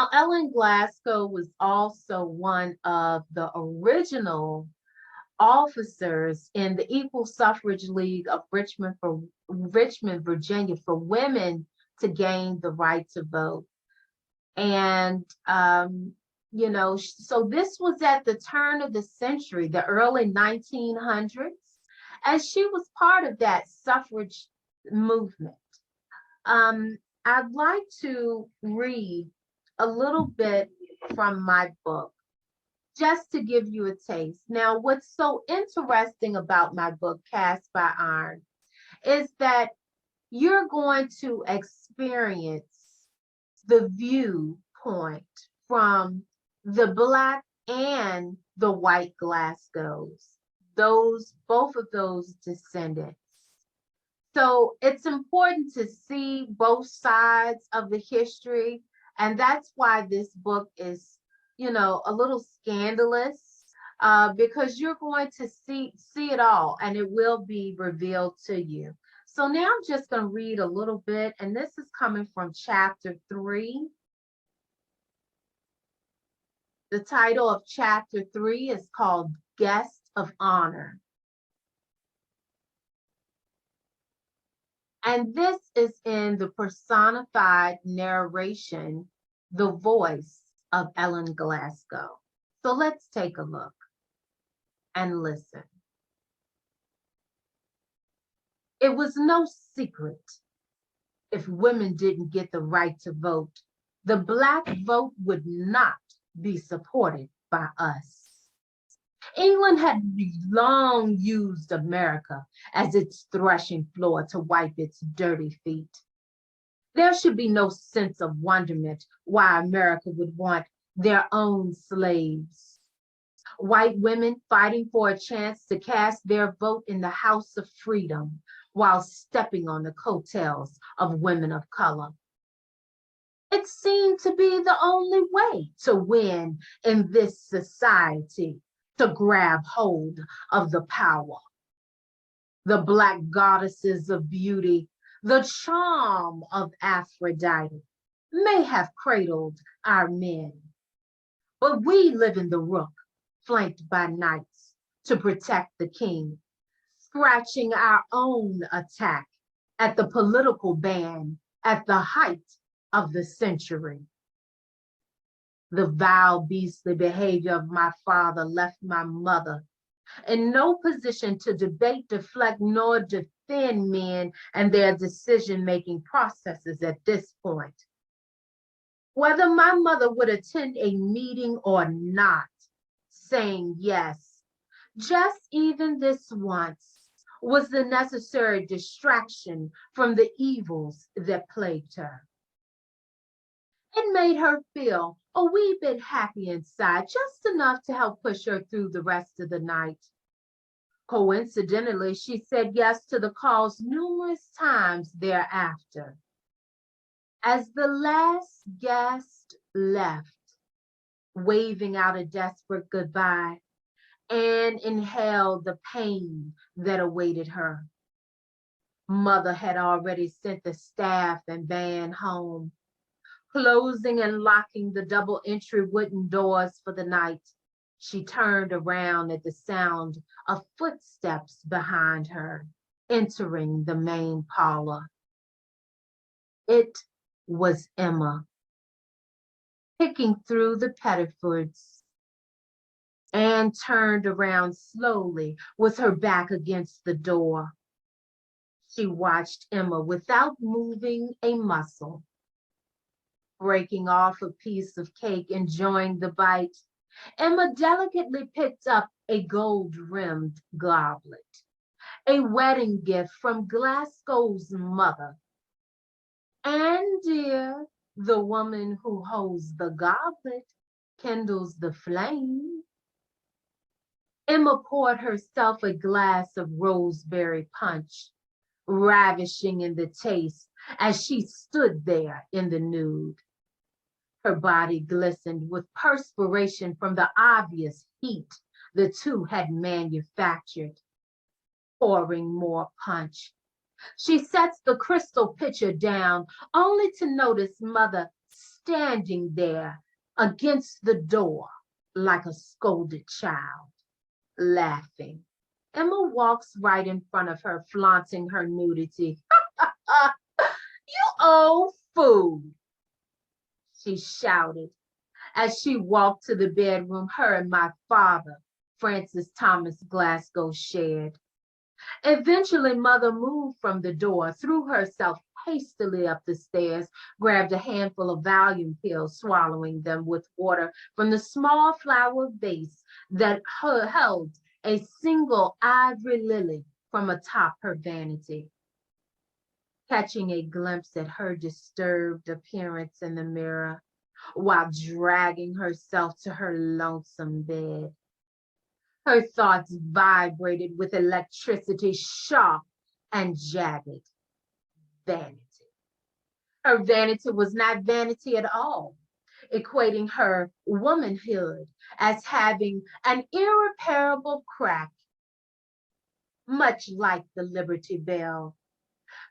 Now, Ellen Glasgow was also one of the original officers in the Equal Suffrage League of Richmond, Virginia, for women to gain the right to vote. And so this was at the turn of the century, the early 1900s, and she was part of that suffrage movement. I'd like to read a little bit from my book, just to give you a taste. Now, what's so interesting about my book, Cast by Iron, is that you're going to experience the viewpoint from the Black and the white Glasgows, both of those descendants. So it's important to see both sides of the history, and that's why this book is, a little scandalous, because you're going to see it all, and it will be revealed to you. So now I'm just going to read a little bit, and this is coming from chapter 3. The title of chapter 3 is called Guest of Honor. And this is in the personified narration, the voice of Ellen Glasgow. So let's take a look and listen. It was no secret if women didn't get the right to vote, the Black vote would not be supported by us. England had long used America as its threshing floor to wipe its dirty feet. There should be no sense of wonderment why America would want their own slaves. White women fighting for a chance to cast their vote in the House of Freedom while stepping on the coattails of women of color. It seemed to be the only way to win in this society, to grab hold of the power. The Black goddesses of beauty, the charm of Aphrodite, may have cradled our men, but we live in the rook, flanked by knights to protect the king, scratching our own attack at the political ban at the height of the century. The vile, beastly behavior of my father left my mother in no position to debate, deflect, nor defend men and their decision-making processes at this point. Whether my mother would attend a meeting or not, saying yes, just even this once, was the necessary distraction from the evils that plagued her. It made her feel a wee bit happy inside, just enough to help push her through the rest of the night. Coincidentally, she said yes to the calls numerous times thereafter. As the last guest left, waving out a desperate goodbye, Anne inhaled the pain that awaited her. Mother had already sent the staff and band home, closing and locking the double-entry wooden doors for the night. She turned around at the sound of footsteps behind her, entering the main parlor. It was Emma, picking through the pettifords. Anne turned around slowly with her back against the door. She watched Emma without moving a muscle. Breaking off a piece of cake, enjoying the bite, Emma delicately picked up a gold-rimmed goblet, a wedding gift from Glasgow's mother. And dear, the woman who holds the goblet kindles the flame. Emma poured herself a glass of roseberry punch, ravishing in the taste as she stood there in the nude. Her body glistened with perspiration from the obvious heat the two had manufactured. Pouring more punch, she sets the crystal pitcher down, only to notice Mother standing there against the door like a scolded child, laughing. Emma walks right in front of her, flaunting her nudity. You old fool, she shouted as she walked to the bedroom her and my father, Francis Thomas Glasgow, shared. Eventually, Mother moved from the door, threw herself hastily up the stairs, grabbed a handful of Valium pills, swallowing them with water from the small flower vase that held a single ivory lily from atop her vanity. Catching a glimpse at her disturbed appearance in the mirror while dragging herself to her lonesome bed, her thoughts vibrated with electricity, sharp and jagged. Vanity. Her vanity was not vanity at all, equating her womanhood as having an irreparable crack, much like the Liberty Bell.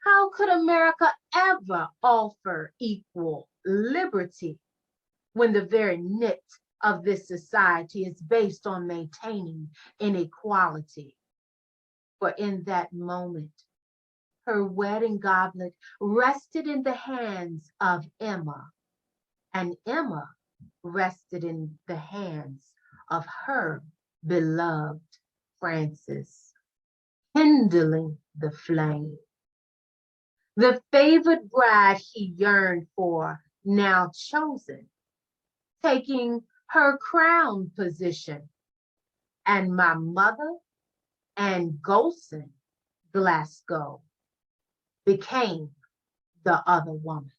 How could America ever offer equal liberty when the very knit of this society is based on maintaining inequality? For in that moment, her wedding goblet rested in the hands of Emma, and Emma rested in the hands of her beloved Francis, kindling the flame. The favored bride he yearned for, now chosen, taking her crown position, and my mother, Anne Gholson Glasgow, became the other woman.